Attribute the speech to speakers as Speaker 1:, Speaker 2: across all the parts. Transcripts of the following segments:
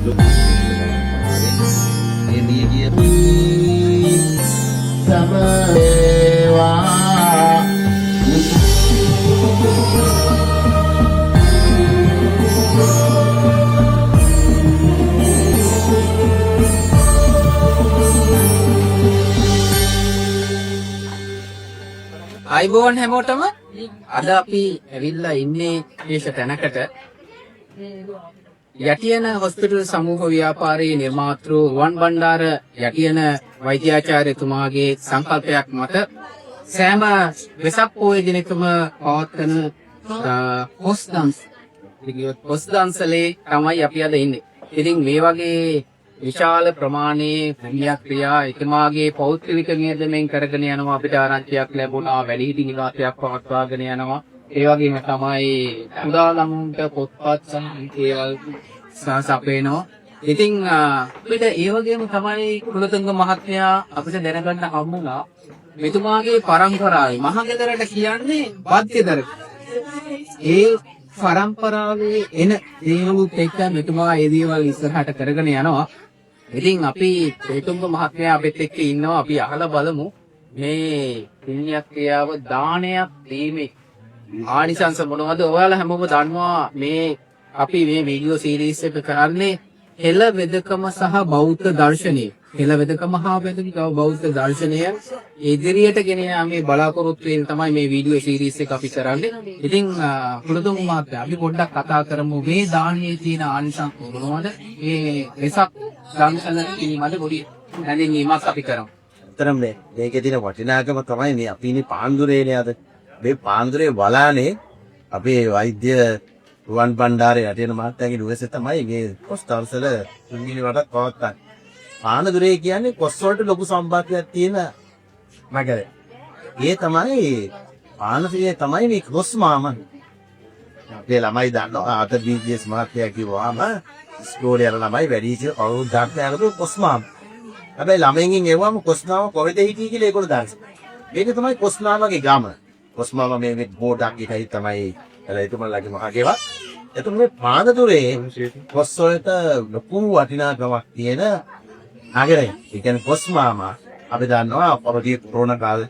Speaker 1: අයිබෝන් හැමෝටම අද අපි ඇවිල්ලා ඉන්නේ විශේෂ තැනකට යටියන හොස්පිටල් සමූහ ව්‍යාපාරයේ නිර්මාතෘ රුවන් බණ්ඩාර යටියන වෛද්‍යාචාර්යතුමාගේ සංකල්පයක් මත සෑම වෙසක් පොහොය දිනකම පවත්වන පොස් දන්සලේ තමයි අපි අද ඉන්නේ. ඉතින් මේ වගේ විශාල ප්‍රමාණයේ පුණ්‍ය ක්‍රියා එතුමාගේ පෞත්‍රික නියදමෙන් කරගෙන යනවා. අපිට ආරංචියක් ලැබුණා වැඩිහිටි නිවාසයක් පවත්වාගෙන යනවා. ඒ වගේම තමයි කුඩා ළමුන්ට පොත්පත් සම්පේවල් සපයනවා. ඉතින් අපිට ඒ වගේම තමයි කුලතුංග මහත්මයා අපිට දැනගන්න හම්බුණා මෙතුමාගේ පරම්පරාවේ මහගෙදරට කියන්නේ වාද්‍යදර. ඒ පරම්පරාවේ එන දේවලුත් එක්ක මෙතුමා ඒ දේවල් ඉස්සරහට කරගෙන යනවා. ඉතින් අපි කුලතුංග මහත්මයා අපිත් එක්ක ඉන්නවා. අපි අහලා බලමු මේ පුණ්‍ය ක්‍රියාව දානයක් දීමේ ආනිසංස මොනවද? ඔයාලා හැමෝම දන්නවා මේ අපි මේ වීඩියෝ සීරීස් එක කරන්නේ හෙළ වෙදකම සහ බෞද්ධ දර්ශනය. හෙළ වෙදකම හා බෞද්ධ දර්ශනය ඉදිරියට ගෙන යාමේ බලාපොරොත්තු වෙන තමයි මේ වීඩියෝ සීරීස් එක අපි කරන්නේ. ඉතින් කුලතුංග මහත්තයා අපි පොඩ්ඩක් කතා කරමු මේ දානයේ තියෙන ආනිසංස මොනවද? මේ වෙසක් දන්සල පිළිමද පොඩි හැඳින්වීමක් අපි කරමු.
Speaker 2: අතරම මේකේ තියෙන වටිනාකම තමයි මේ අපි ඉන්නේ පාන්දුරේනේ අද. මේ පාන්දුරේ වලානේ අපේ වෛද්‍ය රුවන් බණ්ඩාර යටියන මහත්තයාගේ නිවසේ තමයි මේ කොස් දන්සල තුන්වෙනි වරක් පවත්වන්නේ. පාන්දුරේ කියන්නේ කොස් වලට ලොකු සම්බන්ධයක් තියෙන නගරය. ඒ තමයි පාන්දුරේ තමයි මේ කොස් මාමා. අපේ ළමයි දන්නවා අත බීජස් මහත්තයා කිව්වාම ස්කෝලේ යන ළමයි වැඩි ඉතින් අවුරුද්දක් යනකොට කොස් මාමා. හැබැයි ළමයින්ගෙන් එවුවම කොස් මාමා කොහෙද හිටියේ කියලා ඒගොල්ලෝ දන්නවා. මේක තමයි කොස් මාමාගේ ගම. කොස් මාමා මේ බෝඩක් එකයි තමයි එතුමන්ලාගේ මහගේවා. එතකොට මේ පානදුරේ කොස් වලට ලොකු වටිනාකමක් තියෙන නගරය. ඒ කියන්නේ කොස් මාමා අපි දන්නවා පොරදී කොරෝනා කාලේ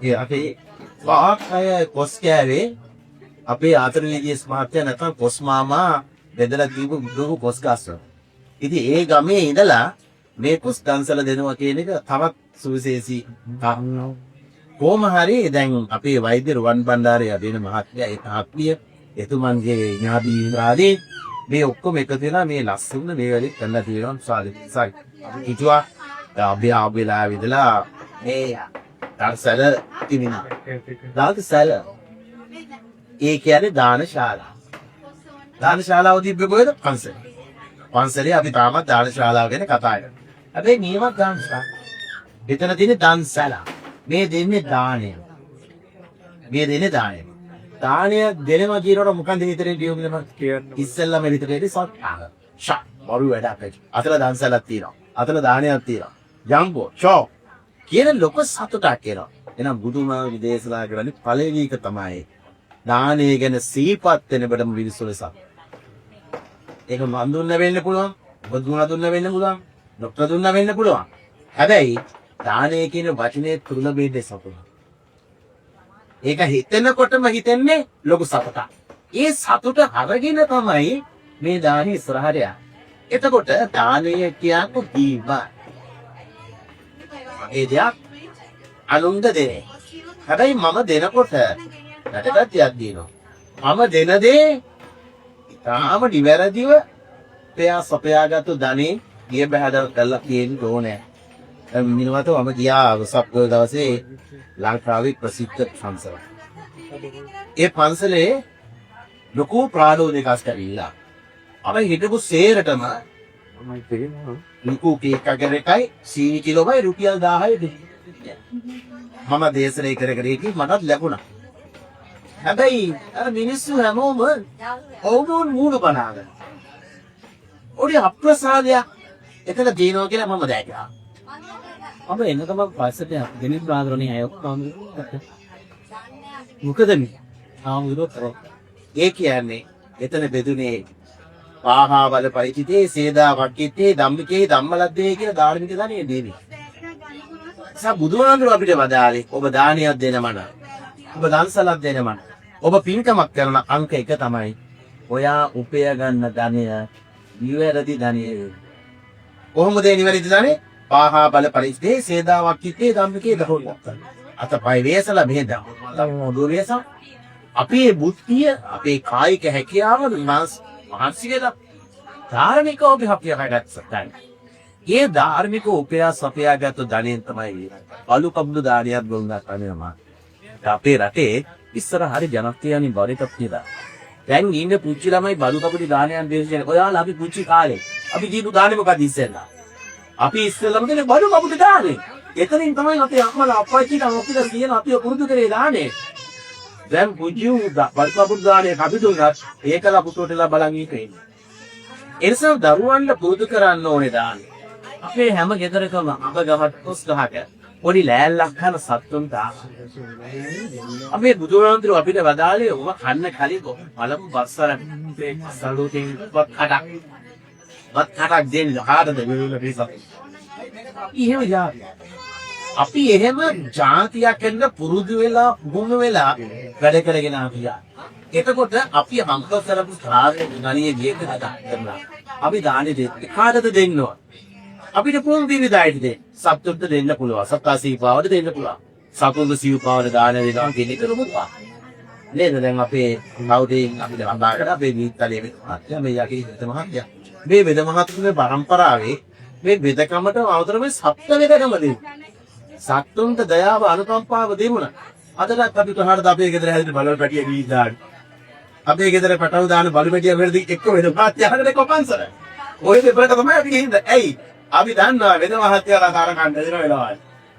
Speaker 2: ඒ අපේ වාහය කොස් කෑවේ අපේ ආතරණීය ස්මාර්ට්ය නැත්නම් කොස් මාමා බෙදලා දීපු කොස් ගස්ස. ඉතින් ඒ ගමේ ඉඳලා මේ කොස් දන්සල දෙනවා කියන එක තවත් සුවිශේෂී කාරණාවක්. කොහොම හරි දැන් අපේ වෛද්‍ය රුවන් බණ්ඩාර යටියන මහත්මයා ඒ තාත්විය එතුමන්ගේ ඥාතීන් ආදී මේ ඔක්කොම එකතු වෙලා මේ ලස්සන මේ වැඩේ කරලා තියෙනවා සාරි. අපි කිව්වා අපි ආවෙලා විදලා මේ දන්සල තිබිනා. දන්සල ඒ කියන්නේ දානශාලා. දානශාලාව තිබ්බේ කොහෙද? පන්සලේ. පන්සලේ අපි තාමත් දානශාලාව ගැන කතා කරනවා. හැබැයි නියමක් දානශාලා. එතන තියෙන දන්සලා. මේ දෙන්නේ දානය. මේ දෙන්නේ දානය. දානය දෙනවා කියනකොට මොකන්ද හිතරේ දියුම ඉස්සෙල්ලාම හිතරේ සත්‍යාව. ෂා වරු වැඩක් ඇති. අතල දන්සලක් තියෙනවා. අතල දානයක් තියෙනවා. ජම්බෝ ෂෝ කියන ලොකු සතුටක් එනවා. එහෙනම් බුදුමාගේ දේශනා කරන්නේ පළවෙනි එක තමයි දානය ගැන සීපත් වෙනකොටම විශ්වාසය සක්. ඒක මන් දුන්න වෙන්න පුළුවන්. ඔබ දුන්න වෙන්න පුළුවන්. ડોක්ටර් දුන්න වෙන්න පුළුවන්. හැබැයි දානය කියන වචනේ තුල බෙදේ සතුට. ඒක හිතෙනකොටම හිතෙන්නේ ලොකු සතුටක්. ඒ සතුට අරගෙන තමයි මේ දානි ඉස්සරහට යන්නේ. එතකොට දානය කියන්නේ දීම. ඒ දෙයක් අනුන්ද දෙන්නේ. හැබැයි මම දෙනකොට රටටත් දිනනවා. මම දෙන දේ තාම නිවැරදිව පෙයා සපයාගත්තු ධනෙ ගිය බහැදල් කරලා තියෙන්න ඕනේ. මිනවත මම ගියා සප්පෝ දවසේ ලංකාවේ ප්‍රසිද්ධ පන්සල. ඒ පන්සලේ ලොකු ප්‍රාණෝදයක් ඇස්තරිලා. අපි හිටපු සේරටම ලොකු කේක් එකයි සීනි කිලෝමයි රුපියල් 1000යි දෙන්නේ. මම දේශනේ කරගෙන ඉති මටත් ලැබුණා. හැබැයි අර මිනිස්සු හැමෝම ඔවුන් මූණ බනාගෙන. ඔඩි අප්‍රසාදයක් එතන දිනනවා කියලා මම දැක්කා.
Speaker 1: अब එන්නකම පස්සට දෙනිත් බාදරණේ අය ඔක්කොම මොකද මේ
Speaker 2: ඒ කියන්නේ එතන බෙදුනේ පාහා බල පරිචිතේ සේදා වක්කිතේ ධම්මිකේ ධම්මලද්දේ කියන ධාර්මික දාණය දෙවි. බුදුහාමුදුරුවෝ අපිට වදාළේ ඔබ දානයක් දෙන මන. ඔබ දන්සලක් දෙන මන. ඔබ පින්කමක් කරන අංක 1 තමයි ඔයා උපය ගන්න ධනය නිවැරදි ධනය. කොහොමද ඒ නිවැරදි ධනය? පාහා බල පරිචිතේ සේදා වක්කිතේ ධම්මිකේ ධම්මලද්දේ. අතපය වේසලා මෙහෙදා. මොඩුව වේසම්. අපේ බුද්ධිය අපේ කායික හැකියාව මහන්සි වෙලා ධාර්මික උපයහපිය හදගත්තා. ඒ ධාර්මික උපයාස අපයාගත්තු ධනෙන් තමයි බලු කබුළු දානියක් දුන්නා තමයි. අපේ රටේ ඉස්සර හරි ජනප්‍රියණි බරිතක් කියලා. දැන් ඉන්න පුංචි ළමයි බලු කබුළු දානයක් දෙන්නේ. ඔයාලා අපි පුංචි කාලේ අපි දීපු දානේ මොකද ඉස්සෙල්ලා? අපි ඉස්සෙල්ලාම දෙන්නේ බලු කබුළු දානේ. එතනින් තමයි අපේ අම්මලා අප්පච්චිට අපිට කියන අපි පුරුදු කරේ දානේ. දැන් පුජු බලපුරු දානේ අපි දුන්නා ඒකලා පුතෝටලා බලන් ඉන්නේ. එනිසා දරුවන්ට පුරුදු කරන්න ඕනේ දානේ. අපේ හැම ගෙදරකම අඹ ගහක් කොස් ගහක පොඩි ලෑල්ලක් කරන සත්තුන්ට අපේ බුදුහාමුදුරුවෝ අපිට වදාළේ ඔබ කන්න කලින් බලමු බස්සරක් මේ සලුටින් වත් කටක් දෙන්න කාටද මෙන්න පිසක්. එහෙම යාවි. අපි එහෙම ජාතියක් වෙන්න පුරුදු වෙලා පුහුණු වෙලා වැඩ කරගෙන ආවියා. එතකොට අපි අංක කරපු සාරේ ගණියේ ගියක කරනවා. අපි දාන්නේ දෙන්නේ කාටද දෙන්න ඕන? අපිට පුළුවන් විවිධයිට දෙන්න. සත්තුන්ට දෙන්න පුළුවන්. සත්කාසීපාවට දෙන්න පුළුවන්. සතුන්ගේ සීපාවට දාන දෙනවා කියන්නේ කරුමුත්වා. නේද? දැන් අපේ කවුදෙන් අපිට අඳාකට අපේ දීත්තලේ මහත්තයා මේ යකි හිත මහත්තයා. මේ වෙද මහත්තුගේ පරම්පරාවේ මේ වෙදකමට අවතර මේ සත්ත්ව වෙදකම දෙන්නේ. සත්තුන්ට දයාව අනුකම්පාව දෙමුණා. අදටත් අපි කොහාටද අපේ ගෙදර හැදෙන බලල් පැටිය ගිහින් දාන්නේ. අපේ ගෙදර පටව දාන බලල් පැටිය වෙරදි එක්ක වෙන මහත්යාට කොපන්සර. ඔය දෙපළට තමයි අපි ගිහින්ද. ඇයි? අපි දන්නවා වෙන මහත්යාලා සාර කන්න දෙන වෙලාවල්.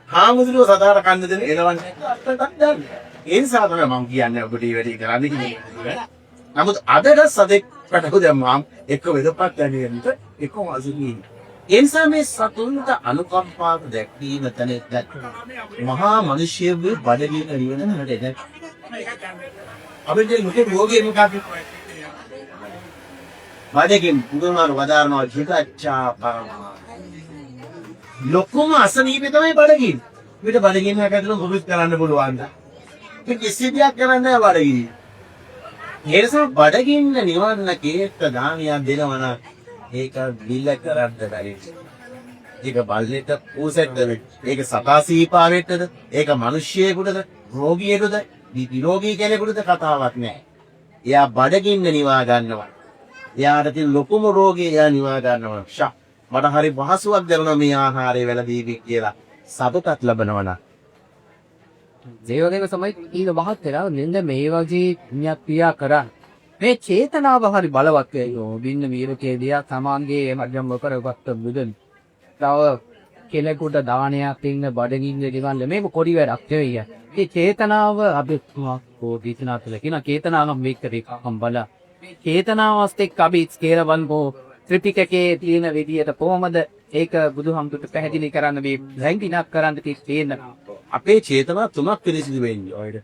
Speaker 2: හාමුදුරුවෝ සදාර කන්න දෙන එළවන්නේ අත්තටත් දන්නේ. ඒ නිසා තමයි මම කියන්නේ ඔබට වැඩි කරන්න කියන්නේ. නමුත් අදට සදෙක් පටව දැම්මම එක්ක වෙදපත් දැනෙන්නට එක්ක අසුනියි. ඒ නිසා මේ සතුන්ට අනුකම්පාව දැක්වීම තැන මහා මිනිසියෙව්වේ බඩගින්න නිවන නේද? අපිට ලෝකේ රෝගී මොකක්ද? බඩගින් පුදුමාර වදාරනවා හිතච්චා පරමා. ලොකුම අසනීපේ තමයි බඩගින්න. අපිට බඩගින්න හැකදෙන මොකද කරන්න පුළුවන්ද? මේ කිසි දෙයක් කරන්න බෑ බඩගින්න. ඒ නිසා බඩගින්න නිවන්න කේත්ත දානියක් දෙනවනම් ඒක බිල්ල කරද්ද බැරි. ඒක බල්ලෙට ඌසෙක්ද ඒක සකාසීපාවෙටද ඒක මිනිස්සෙකුටද රෝගියෙකුටද නිරෝගී කෙනෙකුටද කතාවක් නෑ. එයා බඩගින්න නිවා ගන්නවා. එයාට තියෙන ලොකුම රෝගය එයා නිවා ගන්නවා. මට හරි පහසුවක් දැනුණා මේ ආහාරය වැළඳීවි කියලා සතුටක් ලබනවා නම්.
Speaker 1: ඒ වගේම තමයි ඊළ මහත් වෙලා මෙන්න මේ වගේ පුණ්‍යක් ක්‍රියා කරා. මේ චේතනාව හරි බලවත් වෙනවා. බින්න වීරකේදිය සමාන්ගේ මධ්‍යම කරගත්ත බුදුන්. තව කෙනෙකුට දානයක් දෙන්න බඩගින්න දිවන්න මේක කොඩි වැඩක් නෙවෙයි. මේ චේතනාව අපි දීතනාතල කියන චේතනාව මේක එකක්ම බල. චේතනාවස්ත එක්ක අපි ස්කේලවන්කෝ ත්‍රිපිටකයේ තියෙන විදියට කොහොමද ඒක බුදුහාමුදුරට පැහැදිලි කරන්න මේ රැංගිනක් කරන්න තියෙන
Speaker 2: අපේ චේතනා තුනක් පිළිසිදු වෙන්නේ ඔයද.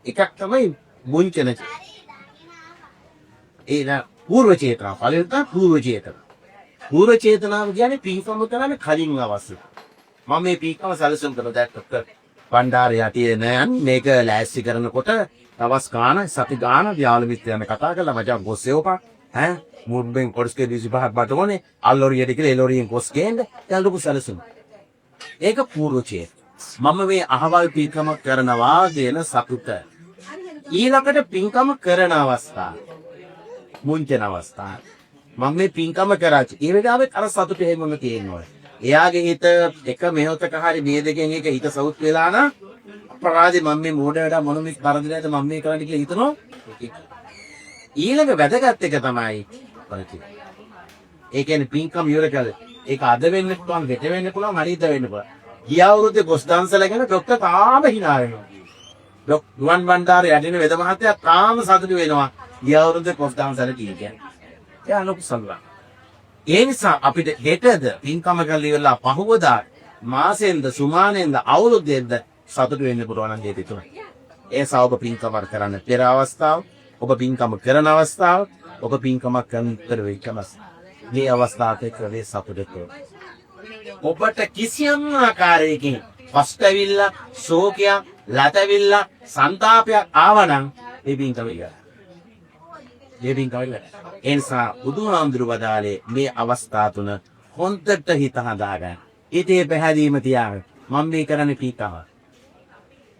Speaker 2: එකක් තමයි මුංචන ඒ පූර්ව චේතනාව. පළවෙනි පූර්ව චේතනාව. පූර්ව චේතනාව කියන්නේ පින්කම කරන්න කලින් අවශ්‍ය. මම මේ පින්කම සැලසුම් කරලා දැක්කත් බණ්ඩාරය යටියේ මේක ලෑස්ති කරනකොට දවස් ගාන සති ගාන යාළු මිත්‍රයන් කතා කරලා මචං ගොස්සෙවපා ඈ මුර්බෙන් කොටස්කේ 25ක් බටෝනේ අල්ලෝරියට කියලා එලෝරියෙන් කොස් ගේන්න යාළුකු සැලසුම්. ඒක පූර්ව චේතනාව. මම මේ අහවල් පින්කම කරනවා කියන සතුට. ඊළඟට පින්කම කරන අවස්ථාව. මුංචන අවස්ථාව. මම මේ පින්කම කරාචි. ඒ වෙලාවේ අර සතුට එහෙමම තියෙනවා. එයාගේ හිත එක මෙහෙතක හරි මේ දෙකෙන් එක හිත සවුත් වෙලා නම් අපරාධේ මම මේ මෝඩ වැඩ මොන මේ කරදරයක්ද මම මේ කරන්නේ කියලා හිතනවා. ඊළඟ වැදගත් එක තමයි පරිදි. ඒ කියන්නේ පින්කම ඉවර කළේ. ඒක අද වෙන්න පුළුවන්, හෙට වෙන්න පුළුවන්, හරිද වෙන්න පුළුවන්. ගිය අවුරුද්දේ ගොස් දාන්සලා ගැන ડોක්ටර් තාම hina වෙනවා. ගුවන් බණ්ඩාරේ යටින වෙද මහත්තයා තාම සතුටු වෙනවා. ගිය අවුරුද්දේ ගොස් දාන්සලා කියන්නේ. එයා ලොකු සල්ලා. ඒ නිසා අපිට හෙටද පින්කම කරලා ඉවරලා පහවදා මාසෙන්ද සුමානෙන්ද අවුරුද්දෙන්ද සතුටු වෙන්න පුළුවන් නම් හේතු තුනයි. ඒ සාවක පින්කම කරන්න පෙර අවස්ථාව, ඔබ පින්කම කරන අවස්ථාව, ඔක පින්කමක් කරන උත්තර වෙච්චමස්. මේ අවස්ථාවට කරේ සතුටට. ඔබට කිසියම් ආකාරයකින් පස්තවිල්ල, ශෝකයක්, ලතවිල්ල, සංతాපයක් ආවනම් ඒ පින්කම ඉවරයි. ඒ පින්කම ඉවරයි. ඒ නිසා බුදුහාමුදුරු වදාලේ මේ අවස්ථා තුන හොන්දට හිත හදාගන්න. ඊටේ පැහැදීම තියාගන්න. මම මේ කරන්නේ පින්කම.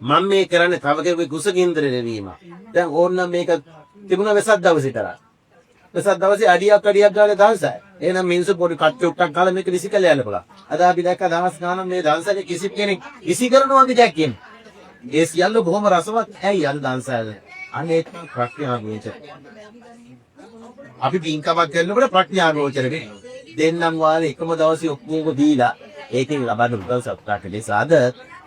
Speaker 2: මම මේ කරන්නේ තව කෙනෙකුගේ කුසගින්දර දෙවීම. දැන් ඕනනම් මේක තිබුණා වෙසක් දවසේ කරා. වෙසක් දවසේ අඩියක් ගානේ දවසයි. එහෙනම් මිනිස්සු පොඩි කට්ටුක්ටක් කාලා මේක විසි කළ යන්න පුළුවන්. අද අපි දැක්ක දවස් ගානක් මේ දවසේ කිසි කෙනෙක් විසි කරනවා අපි දැක්කේ. ඒ සියල්ල බොහොම රසවත්. ඇයි අද දවසයි. අනේ ප්‍රඥා ගෝචර. අපි පින්කමක් කරනකොට ප්‍රඥා ගෝචර දෙන්නම් වාලේ එකම දවසේ ඔක්කොම දීලා ඒකෙන් ලබන උදව් සත්‍යක් ලෙසද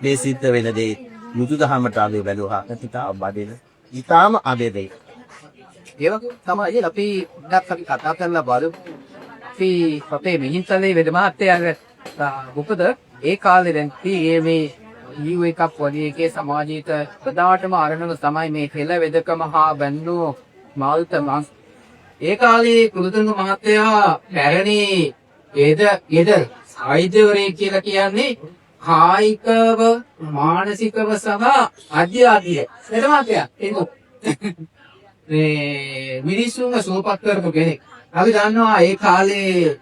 Speaker 2: මේ සිද්ධ වෙන දේ බුදුදහමට ආවේ බැලුවා හිතා බඩේන ඊටාම අබේදේ
Speaker 1: ඒක තමයි අපි කතා කරලා බලමු. අපි අපේ මිහින්තලේ වෙද මහත්තයාගේ මොකද ඒ කාලේ දැන් මේ EU එකක් වගේ එකේ සමාජීත ප්‍රදාටම අරණක තමයි මේ හෙළ වෙදකම හා බැන්නු මාල්තම ඒ කාලේ කුලතුංග මහත්තයා පැරණි ගෙද සාහිත්‍යවරේ කියලා කියන්නේ කායිකව මානසිකව සහ අධ්‍යාත්මික වෙද මහත්තයා එන්නු මේ මිනිස්සුන්ව සුවපත් කරපු කෙනෙක්. අපි දන්නවා ඒ කාලේ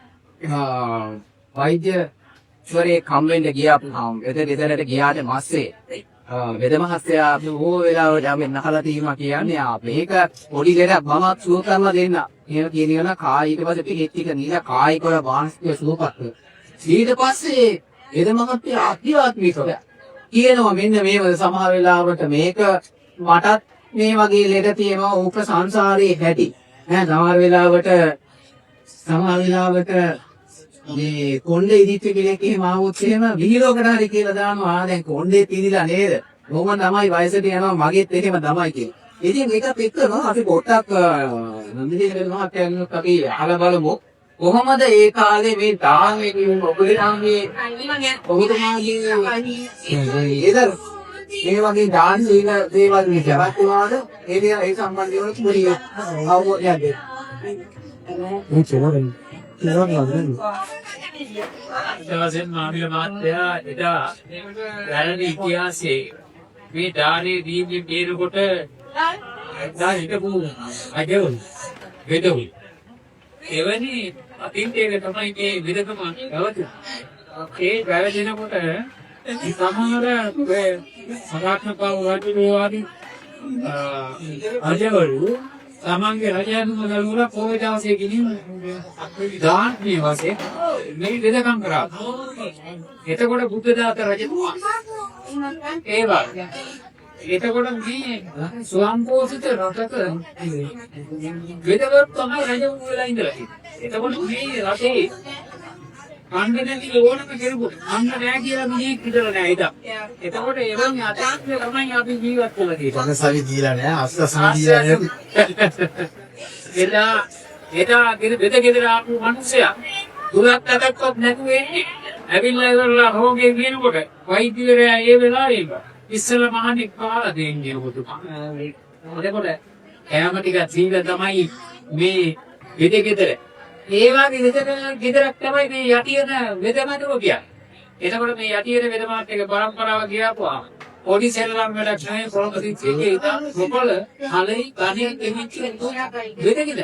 Speaker 1: වෛද්‍යවරේ කම්බෙන්ද ගියාම එතනට ගියාට පස්සේ වෙද මහත්තයා බොහෝ වෙලාවට අපි නහලා තියෙනවා කියන්නේ මේක පොඩි දෙයක් මම සුව කරලා දෙන්න. එහෙම කියනවා කායික ඊට පස්සේ ටික නිල කායිකව මානසිකව සුවපත් කර. ඊට පස්සේ වෙද මහත්තයා අධ්‍යාත්මිකව කියනවා මෙන්න මේව සමහර වෙලාවට මේක මටත් මේ වගේ ලෙඩ තියෙනවා ඕක සංසාරේ හැටි. සමහර වෙලාවට මේ කොණ්ඩේ ඉදිච්ච කෙනෙක් එහෙම ආවොත් එහෙම විහිලෝකට හරි කියලා දානවා. දැන් කොණ්ඩේ පිළිලා නේද? මොකම තමයි වයසට යනවා මගෙත් එහෙම තමයි කියලා. ඉතින් ඒකත් එක්කම අපි පොට්ටක් නන්දිනී මහත්තයාගෙන් අපි අහලා බලමු. කොහොමද ඒ කාලේ මේ දාන්නේ ඔබතුමාගේ මේ වගේ දාන සීල දේවල් විතරක් වුණාද ඒ සම්බන්ධව පොඩි අවබෝධයක් දෙන්න.
Speaker 3: දවසෙන් මාමිල මාත්‍යා එදා වැරදි ඉතිහාසයේ මේ දානේ දීපින් කියනකොට දා හිටපු අජවුල් වෙදවුල් එවැනි අතින්තේක තමයි මේ විදකම ගවතු ඒ වැරදිනකොට සමහර සාරාත්මකව වටිනවාදී අජවලු තමන්ගේ රජයන්ම ගලවලා පොය දවසේ ගිනින් දාන්නේ වශයෙන් මේ වෙදකම් කරා. එතකොට බුද්ධදාත රජතුමා ඒවා එතකොට මේ ස්වයංපෝෂිත රටක වෙදවත් තමයි රජවරු වෙලා ඉඳලා තියෙන්නේ. එතකොට මේ රටේ අන්නදෙනි ඕනම කෙනෙකුට අන්න නෑ කියලා මිනිහෙක් හිතලා නෑ ඉතින්. එතකොට එවන් අතාත්මය තමයි අපි ජීවත් වෙලා තියෙන්නේ.
Speaker 2: පනසවි දීලා නෑ අස්සසවි දීලා නෑ.
Speaker 3: එදා ගෙදර ආපු මිනිස්සයා දුරක් අතක්වත් නැතුව එන්නේ. ඇවිල්ලා ඉවරලා රෝගේ කියනකොට වෛද්‍යවරයා ඒ වෙලාවේ ඉස්සෙල්ලා මහණෙක් පාලා දෙන්නේ ඔබතුමා. එතකොට කෑම ටික සීල තමයි මේ ගෙදර. ඒ වගේ ගෙදරක් තමයි මේ යටියන වෙදමඩුව කියන්නේ. එතකොට මේ යටියන වෙදමාත් එක පරම්පරාව ගියාපුවා පොඩි සෙල්ලම් වැඩක් නැහැ ප්‍රොපසිට් එකේ ඉතින් මොකල හලයි ගණේ දෙමිච්ච වෙදගෙද.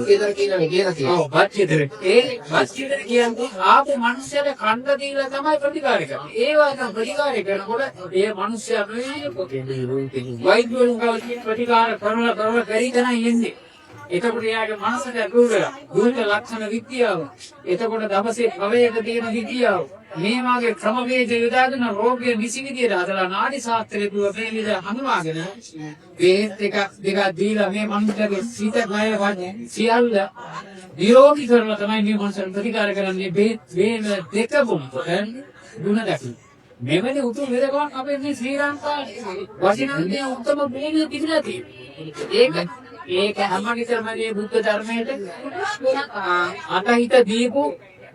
Speaker 3: ගෙදර කියනවා. ඔව් බච්චේදර. ඒ බච්චේදර කියන්නේ ආපු මිනිස්සුන්ට කන්න දීලා තමයි ප්‍රතිකාර කරන්නේ. ඒ වගේ ප්‍රතිකාර කරනකොට ඒ මිනිස්සයා මේ වෛද්‍යවරුන් ගාව ප්‍රතිකාර කරලා පරිදන යන්නේ. එතකොට යාගේ මනසට දුර්වල ලක්ෂණ විද්‍යාව. එතකොට දවසේ භවයක තියෙන විද්‍යාව. මේ වාගේ ක්‍රමවේද යොදාගෙන රෝගය නිසි විදියට හදලා නාඩි ශාස්ත්‍රයේ දුව මේ විදිහට හඳුනාගෙන බෙහෙත් එකක් දෙකක් දීලා මේ මනුස්සයාගේ සිත කය වගේ සියල්ල නිරෝගී කරලා තමයි මේ මනුස්සයන් ප්‍රතිකාර කරන්නේ. බෙහෙත් වේම දෙකම දුන දැකි. මෙවැනි උතුම් වෙදකමක් අපේ මේ ශ්‍රී ලංකාවේ වටිනාකම උත්තම බේරිය තිබිලා තියෙනවා. ඒක හැම විටම මේ බුද්ධ ධර්මයට අතහිත දීපු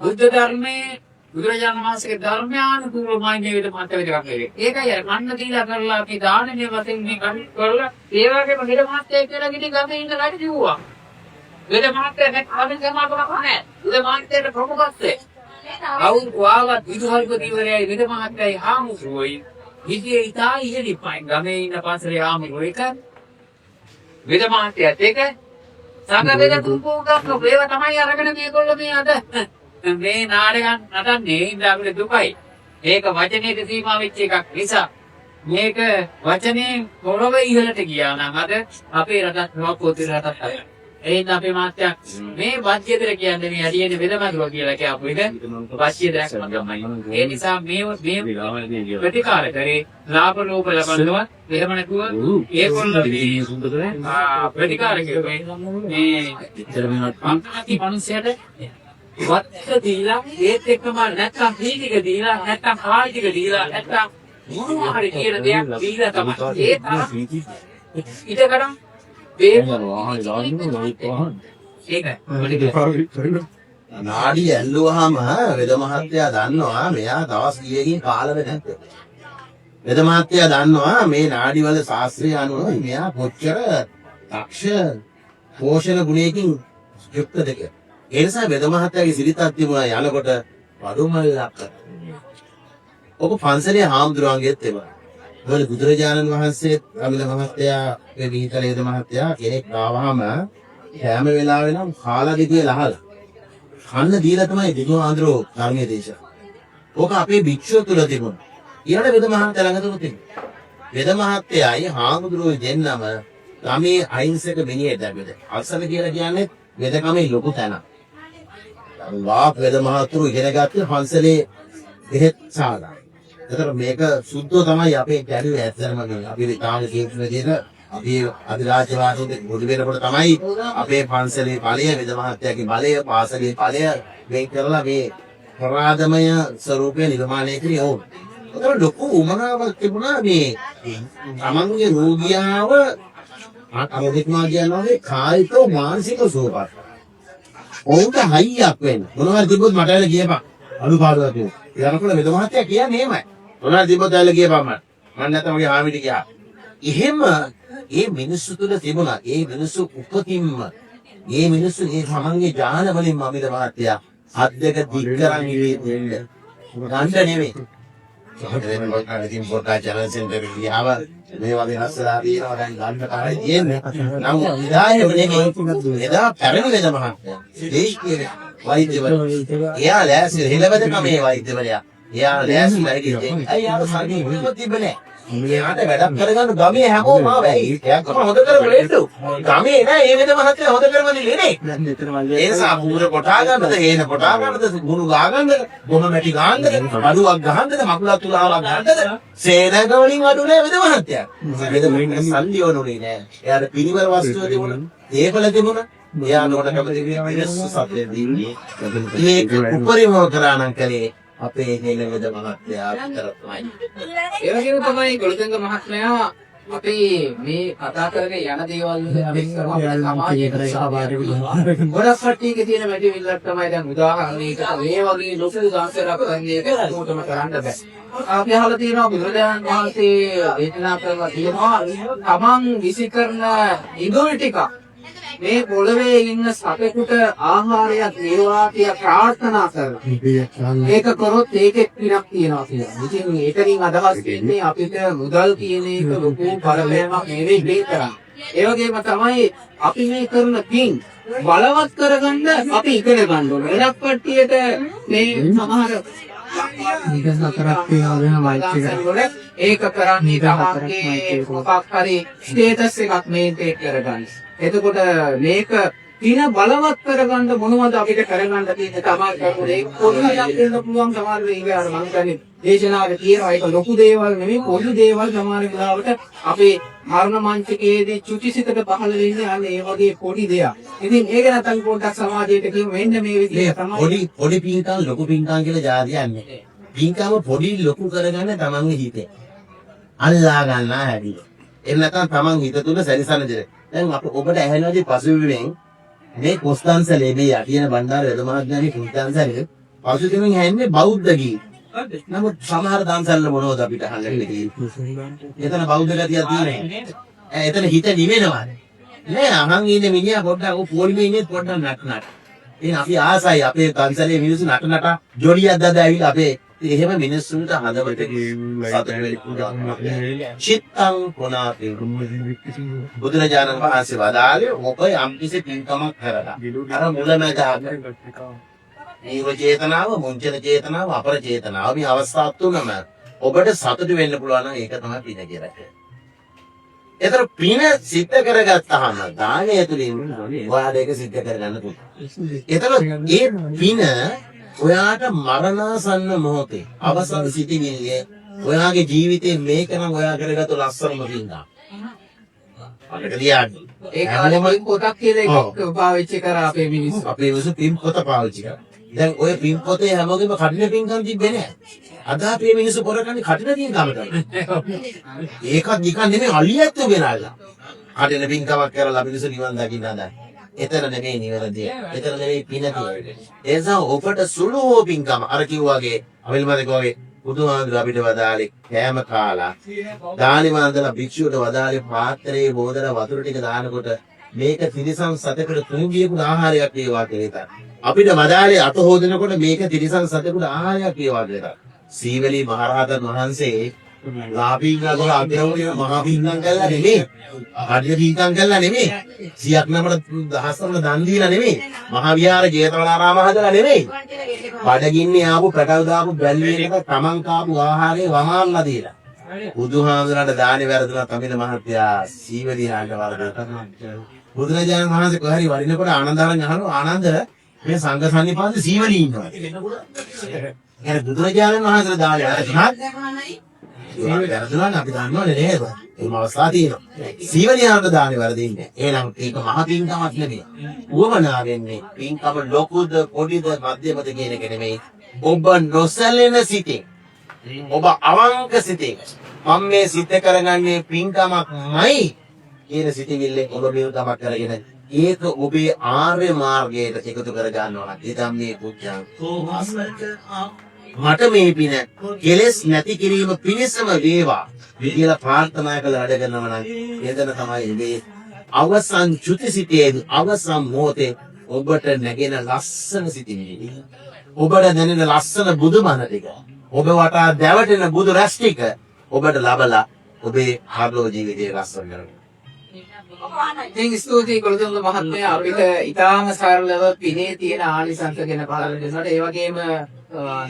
Speaker 3: බුද්ධ ධර්මයේ බුදුරජාණන් වහන්සේගේ ධර්මානුකූලමයි මේ විදිහට මත වෙදකම් වෙන්නේ. ඒකයි අර කන්න දීලා කරලා අපි දානනේ වශයෙන් මේ කරලා ඒ වගේම හෙළ මාත්‍යය කියලා ගිහින් ගමේ ඉන්න රජ කිව්වා. වෙද මහත්තයා කමින් සමාගමක් නැහැ. වෙද මහත්තයාට ප්‍රමුඛත්වය. අවුරුදු වාවත් විදුහල්පතිවරයයි වෙද මහත්තයයි හාමුදුරුවෝයි හිටියේ ඉතා ඉහළින් පයින් ගමේ ඉන්න පන්සලේ හාමුදුරුවෝ එක වෙද මහත්තයාත් එක සංගමෙද තුපුගක්ක වේව තමයි අරගෙන මේගොල්ලෝ මේ අද මේ නාටකම් නටන්නේ ඉඳ අපිට දුකයි. ඒක වචනයේ සීමා වෙච්ච එකක් නිසා මේක වචනේ පොළොව ඉහළට ගියා නම් අද අපේ රටත් නොකොති රටත් අය. එහෙනම් අපේ මාත්‍යා මේ වාද්‍යදර කියන්නේ මේ ඇලියනේ වෙදමදුව කියලා කියපු එක වාද්‍යදරක් මගමයි. ඒ නිසා මේ ප්‍රතිකාර කරේ ලාභ ලෝභ ලබනවා එහෙම නැතුව ඒගොල්ලෝ ප්‍රතිකාර කරුවේ මේ අන්තිමට මිනිස්සුන්ට වත්ත දීලා ඒත් එක්කම නැත්තම් පීතික දීලා නැත්තම් කාල් ටික දීලා නැත්තම් මොනවා හරි කියන දෙයක් දීලා තමයි ඒ තරම් ඉතකරම්
Speaker 2: නාඩි ඇල්ලුවාම වෙද මහත්තයා දන්නවා මෙයා දවස් කීයකින් කාලෙ නැද්ද. වෙද මහත්තයා දන්නවා මේ නාඩිවල ශාස්ත්‍රය අනුව මෙයා කොච්චර දක්ෂ පෝෂණ ගුණයකින් යුක්තද කියලා. ඒ නිසා වෙද මහත්තයාගේ සිරිතක් තිබුණා යනකොට වඩුමල්ලක්. ඔබ පන්සලේ හාමුදුරුවන්ගෙත් තිබුණා. මොකද බුදුරජාණන් වහන්සේ අමිල මහත්තයා මේ විහිතල වෙද මහත්තයා කෙනෙක් ආවහම හැම වෙලාවෙම කාලා දෙතිය ලහලා කන්න දීලා තමයි දිනුආන්දරෝ ධර්මයේ දේශනා. ඕක අපේ භික්ෂුව තුල තිබුණා. ඊළඟ වෙද මහත්තයා ළඟ තිබුණා. වෙද මහත්තයායි හාමුදුරුවෝ දෙන්නම ළමේ අහිංසක මිනිහෙක් දැක්කද? අසල කියලා කියන්නේ වෙදකමේ ලොකු තැනක්. වාක් වෙද මහතුරු ඉගෙන ගත්තේ පන්සලේ බෙහෙත් ශාලා. ඒතර මේක සුද්ධෝ තමයි අපේ ගැඩුවේ ඇත්තම අපි තාම කියන විදිහට අපි අධිරාජ්‍යවාදීන් මුදු වෙනකොට තමයි අපේ පන්සලේ ඵලය වෙද මහත්තයාගේ බලය පාසලේ ඵලය වෙන් කරලා මේ ප්‍රාදමය ස්වරූපය නිර්මාණය කරේ ඕන. ඒතර ලොකු උමනාවක් තිබුණා මේ තමන්ගේ රෝගියාව අරෝගිකමා කියනවාගේ කායික මානසික සුවපත්. ඔවුන්ට හයියක් වෙන්න. මොනවද තිබ්බොත් මට ඇල කියපන්. අනුපාඩුවක් තියෙනවා. යනකොට වෙද මහත්තයා කියන්නේ එහෙමයි. මොනවද තිබ්බොත් ඇල කියපන් මට. මම නැත්නම් මගේ හාමිට ගියා. එහෙම ඒ මිනිස්සු තුල තිබුණා. ඒ මිනිස්සු උපතින්ම මේ මිනිස්සු ඒ තමන්ගේ ඥාන වලින් මමිද මහත්තයා අත් දෙක දික් කරන් ඉන්නේ. ගන්න නෙමෙයි. ඉතින් පොඩ්ඩක් ජනරල් සෙන්ටර් එකට ගියාම මේ වගේ රස්සලා තියෙනවා දැන් ගන්න තමයි තියෙන්නේ. නමුත් එදා පැරණි වෙද මහත්තයා දේශීය වෛද්‍යවරයා. එයා ලෑස්ති හෙළවද කමේ වෛද්‍යවරයා. එයා ලෑස්තිලා හිටියේ. අයිය ආව සාදී මුලින්ම තිබ්බනේ. එයාට වැඩක් කරගන්න ගමේ හැමෝම ආවයි. එයා කොහොම හොද කරගෙන ඉන්නු. ගමේ නෑ ඒ වෙද මහත්තයා හොද කරගෙන ඉන්නේ. ඒ නිසා පුර කොටා ගන්නද, හේන කොටා ගන්නද, ගුණු ගා ගන්නද, බොම මැටි ගාන්නද, අඩුවක් ගහන්නද, මකුලක් තුලාවක් ගන්නද, සේනක වලින් අඩු නෑ වෙද මහත්තයා. වෙද සල්ලි ඕනුනේ නෑ. එයාට පිරිවර වස්තුව තිබුණා, තේපල තිබුණා. එයා නෝඩ කැමති විශ්ව සත්‍යය දින්නේ. ඒක උපරිම කරා නම් කලේ අපේ හෙළ වෙද මහත්තයා විතර තමයි.
Speaker 1: ඒ වගේම තමයි ගොළුතංග මහත්මයා අපි මේ කතා කරගෙන යන දේවල් සමාජයේ ගොඩක් කට්ටියගේ තියෙන මැටිවිල්ලක් තමයි දැන් උදාහරණයකට මේ වගේ ලොකු දාසරක් සංගීතයක් උතුමම කරන්න බෑ. අපි අහලා තියෙනවා බුදුරජාණන් වහන්සේ දේශනා කරලා තියෙනවා තමන් විසි කරන ඉදුල් ටික මේ පොළවේ ඉන්න සතෙකුට ආහාරයක් වේවා කියලා ප්‍රාර්ථනා කරනවා. ඒක කරොත් ඒකෙත් පිනක් තියනවා කියලා. ඉතින් ඒකකින් අදහස් වෙන්නේ අපිට මුදල් කියන එක ලොකු බලවේගයක් නෙවෙයි මේ කරන්නේ. ඒ වගේම තමයි අපි මේ කරන පින් බලවත් කරගන්න අපි ඉගෙන ගන්න ඕනේ. වෙනක් කට්ටියට මේ සමහර ඒක කරන්නේ තමන්ගේ මොකක් හරි ස්ටේටස් එකක් මේන්ටේන් කරගන්න. එතකොට මේක පින බලවත් කරගන්න මොනවද අපිට කරගන්න තියෙන්නේ තමයි කරුනේ පොඩියක් දෙන්න පුළුවන් සමහර වෙලාවට මම කියන්නේ දේශනාවේ තියෙනවා ඒක ලොකු දේවල් නෙමෙයි පොඩි දේවල් සමහර වෙලාවට අපේ මරණ මංචකයේදී චුතිසිතට පහළ වෙන්නේ අන්න ඒ වගේ පොඩි දෙයක්. ඉතින් ඒක නැත්නම් පොඩ්ඩක් සමාජයට කියමු මෙන්න මේ විදිහට තමයි
Speaker 2: පොඩි පින්කම් ලොකු පින්කම් කියලා જાතියක් පින්කම පොඩි ලොකු කරගන්න තමන්ගේ හිතේ අල්ලා ගන්නා හැටි. එහෙම නැත්නම් තමන් හිත තුල සැරිසන දෙයක්. දැන් ඔබට ඇහෙනවාදී පසුබිමෙන් මේ කොස්තන්සලේ මේ යටියන බණ්ඩාර වෙද මහත්මයාගේ කුන්තන්සලේ පසුබිමෙන් ඇහෙන්නේ බෞද්ධ ගීත. නමුත් සමහර දන්සල්ල මොනවද අපිට අහන්න තියෙන්නේ. එතන බෞද්ධ ගතියක් තියෙන්නේ. එතන හිත නිවෙනවා. නෑ අහන් ඉන්නේ මිනිහා පොඩ්ඩක් ඔය පොලිමේ ඉන්නේ පොඩ්ඩක් නටනට. ඉතින් අපි ආසයි අපේ පන්සලේ මිනිස්සු නටනට ජොලියක් දාද ඇවිල්ලා අපේ එහෙම මිනිස්සුන්ට හදවත සතුට වෙන්න චිත්තං කොනාති බුදුරජාණන් වහන්සේ වදාළේ ඔබ යම්කිසි පින්කමක් කරලා අර මුලමැද නීව චේතනාව, මුංචන චේතනාව, අපර චේතනාව මේ අවස්ථා තුනම ඔබට සතුට වෙන්න පුළුවන් නම් ඒක තමයි පින කියලා කියන්නේ. ඒතර පින සිද්ධ කරගත්තාම දානය තුලින් ඔයාලා ඒක සිද්ධ කරගන්න පුළුවන්. ඒතර ඒ පින ඔයාට මරණාසන්න මොහොතේ අවසන් සිටින්නේ ඔයාගේ ජීවිතේ මේක නම් ඔයා කරගත්තු ලස්සනම පින්කම්. අපිට ලියන්නේ.
Speaker 1: ඒ කාලේ පින් පොතක් කියලා එකක් පාවිච්චි කරා අපේ මිනිස්සු.
Speaker 2: අපේ මිනිස්සු පින් පොත පාවිච්චි කරා. දැන් ඔය පින් පොතේ හැමෝගෙම කටින පින්කම් තිබෙන්නේ නැහැ. අද අපේ මිනිස්සු පොරකන්නේ කටින පින්කම තමයි. ඒකත් නිකන් නෙමෙයි අලියත් වෙනල්ලා. කටින පින්කමක් කරලා මිනිස්සු නිවන් දකින්න හදන්නේ. එතන නෙමෙයි නිවැරදිය. එතන නෙමෙයි පින තියෙන්නේ. ඒ නිසා ඔබට සුළු හෝ පින්කම අර කිව්වාගේ අවිල්මදක වගේ බුදුහාමුදුර අපිට වදාලේ කෑම කාලා දානි වන්දලා භික්ෂුවට වදාලේ පාත්‍රයේ බෝදලා වතුර ටික දානකොට මේක තිරිසන් සතෙකුට තුන්ගියපු ආහාරයක් වේවා කියලා. අපිට වදාලේ අත හොදනකොට මේක තිරිසන් සතෙකුට ආහාරයක් වේවා කියලා. සීවලී මහරහතන් වහන්සේ ලාභීන්ගල අධ්‍යවනිය මහා පින්කම් කළා නෙමෙයි. ආර්ය පින්කම් කළා නෙමෙයි. සියක් නමට දහස්වල දන් දීලා නෙමෙයි. මහා විහාර ජේතවනාරාම හදලා නෙමෙයි. බඩගින්නේ ආපු පැටව දාපු බැල්ලියක තමන් කාපු ආහාරේ වමාන්ලා දීලා. බුදුහාමුදුරන්ට දානි වැරදුනා තමිල මහත්තයා සීවලී ආණ්ඩ වරදලා. බුදුරජාණන් වහන්සේ කොහරි වරිනකොට ආනන්දාරන් අහනවා ආනන්ද මේ සංඝ සන්නිපාතේ සීවලී ඉන්නවා. එහෙනම් බුදුරජාණන් වහන්සේ දානි වැරදුනා. වැරදුනා අපි දන්නවනේ නේද? ඒ අවස්ථාව තියෙනවා. සීවලියාට දානේ වැරදින්නේ. එහෙනම් ඒක මහ පින්කමක් නෙමෙයි. උවමනා වෙන්නේ පින්කම ලොකුද පොඩිද මධ්‍යමද කියන එක නෙමෙයි. ඔබ නොසැලෙන සිතින් ඔබ අවංක සිතින් මම මේ සිද්ධ කරගන්නේ පින්කමක්මයි කියන සිතිවිල්ලෙන් ඔබ පින්කමක් කරගෙන ඒක ඔබේ ආර්ය මාර්ගයට එකතු කර ගන්නවා. ඉතින් මේ පුජ්ජං මට මේ පින කෙලෙස් නැති කිරීම පිණිසම වේවා කියලා ප්‍රාර්ථනා කළ වැඩ කරනවා නම් එතන තමයි මේ අවසන් චුතිසිතේදී අවසන් මොහොතේ ඔබට නැගෙන ලස්සන සිතිවිලි. ඔබට දැනෙන ලස්සන බුදුබණ ටික. ඔබ වටා දැවටෙන බුදු රැස් ටික ඔබට ලබලා ඔබේ ආර්ය ජීවිතය ලස්සන කරගන්න.
Speaker 1: ඉතින් ස්තුතියි කොළතුංග මහත්මයා අපිට ඊටාම සරලව පිනේ තියෙන ආනිසංස ගැන පහදලා දෙනකොට ඒ වගේම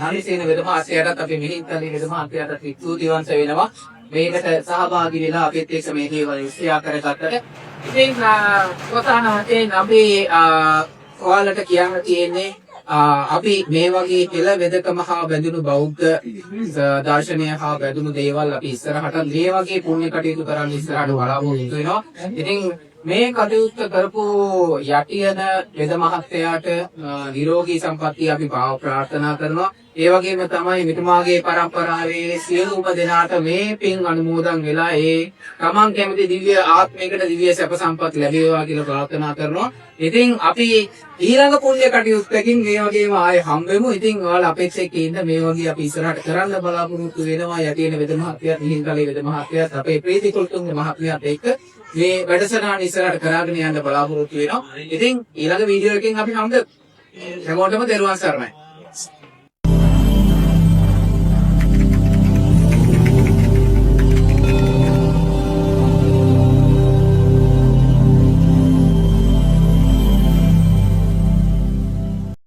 Speaker 1: නන්දිසේන වෙද මහත්තයාටත් අපි මිහින්තලේ වෙද මහත්තයාටත් ස්තුතිවන්ත වෙනවා මේකට සහභාගී වෙලා අපිත් එක්ක මේ දේවල් විශ්ලේෂණය කරගත්තට. ඉතින් කොතනහතේ අපි ඔයාලට කියන්න තියෙන්නේ අපි මේ වගේ පෙළ වෙදකම හා බැඳුණු බෞද්ධ දර්ශනය හා බැඳුණු දේවල් අපි ඉස්සරහට මේ වගේ පුණ්‍ය කටයුතු කරන්න ඉස්සරහට බලාපොරොත්තු වෙනවා. ඉතින් මේ කටයුත්ත කරපු යටියන වෙද මහත්තයාට නිරෝගී සම්පන්නිය අපි ප්‍රාර්ථනා කරනවා. ඒ වගේම තමයි මිතුමාගේ පරම්පරාවේ සියලුම දෙනාට මේ පින් අනුමෝදන් වෙලා ඒ තමන් කැමති දිව්‍ය ආත්මයකට දිව්‍ය සැප සම්පත් ලැබේවා කියලා ප්‍රාර්ථනා කරනවා. ඉතින් අපි ඊළඟ පුණ්‍ය කටයුත්තකින් මේ වගේම ආයෙ හම්බෙමු. ඉතින් ඔයාලා අපේක්ෂ එක්ක ඉන්න මේ වගේ අපි ඉස්සරහට කරන්න බලාපොරොත්තු වෙනවා. යටියන වෙද මහත්තයාත් මිහින්තලේ වෙද මහත්තයාත් අපේ ප්‍රීති කොළතුංග මහත්මයාත් එක්ක මේ වැඩසටහන ඉස්සරහට කරාගෙන යන්න බලාපොරොත්තු වෙනවා. ඉතින් ඊළඟ වීඩියෝ එකකින් අපි හම්බෙමු. හැමෝටම දරුවන් සරණයි.